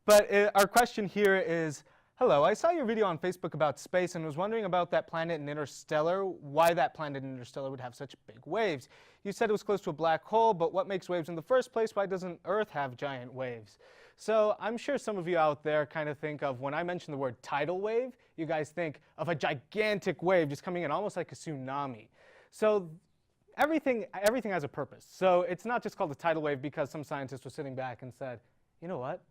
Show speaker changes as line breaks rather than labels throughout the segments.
But our question here is, hello, I saw your video on Facebook about space and was wondering about that planet in Interstellar, why that planet in Interstellar would have such big waves. You said it was close to a black hole, but what makes waves in the first place? Why doesn't Earth have giant waves? So I'm sure some of you out there kind of think of, when I mention the word tidal wave, you guys think of a gigantic wave just coming in, almost like a tsunami. So everything has a purpose. So it's not just called a tidal wave because some scientist was sitting back and said, you know what?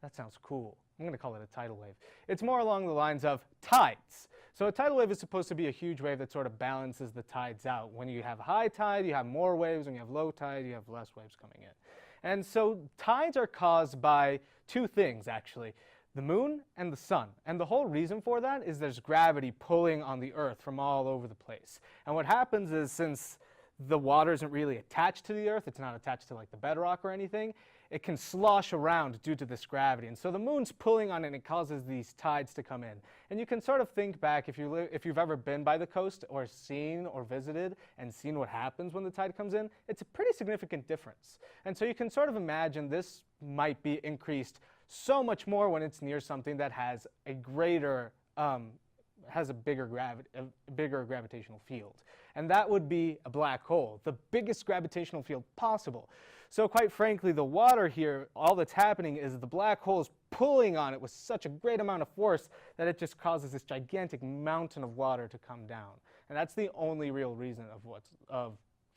That sounds cool. I'm going to call it a tidal wave. It's more along the lines of tides. So a tidal wave is supposed to be a huge wave that sort of balances the tides out. When you have high tide, you have more waves. When you have low tide, you have less waves coming in. And so tides are caused by two things, actually, the moon and the sun. And the whole reason for that is there's gravity pulling on the Earth from all over the place. And what happens is, since the water isn't really attached to the Earth, it's not attached to like the bedrock or anything, it can slosh around due to this gravity. And so the moon's pulling on it and it causes these tides to come in. And you can sort of think back, if you've ever been by the coast or seen or visited and seen what happens when the tide comes in, it's a pretty significant difference. And so you can sort of imagine this might be increased so much more when it's near something that has a greater, has a bigger gravitational field. And that would be a black hole, the biggest gravitational field possible. So quite frankly, the water here, all that's happening is the black hole is pulling on it with such a great amount of force that it just causes this gigantic mountain of water to come down. And that's the only real reason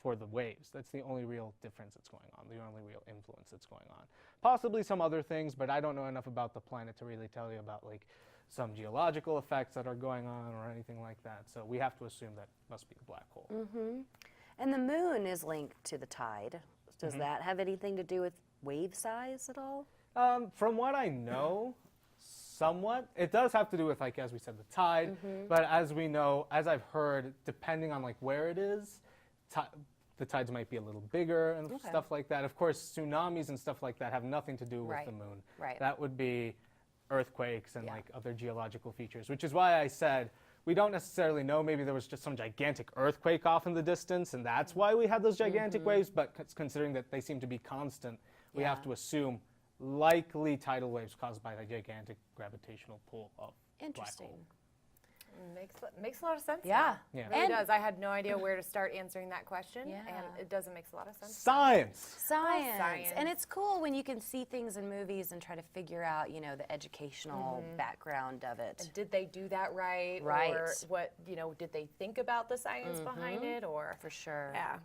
for the waves. That's the only real difference that's going on, the only real influence that's going on. Possibly some other things, but I don't know enough about the planet to really tell you about like some geological effects that are going on or anything like that. So we have to assume that must be a black hole.
Mm-hmm. And the moon is linked to the tide. Does that have anything to do with wave size at all?
From what I know, somewhat. It does have to do with, like, as we said, the tide. But as we know, as I've heard, depending on like where it is, the tides might be a little bigger and stuff like that. Of course, tsunamis and stuff like that have nothing to do with the moon.
Right.
That would be earthquakes and like other geological features, which is why I said we don't necessarily know. Maybe there was just some gigantic earthquake off in the distance, and that's why we had those gigantic waves. But considering that they seem to be constant, we have to assume likely tidal waves caused by a gigantic gravitational pull of black hole.
Makes a lot of sense.
Yeah.
It really does. I had no idea where to start answering that question, and it does make a lot of sense.
Science.
And it's cool when you can see things in movies and try to figure out, you know, the educational background of it.
And did they do that right?
Right.
Or what, you know, did they think about the science behind it? Or
for sure.
Yeah.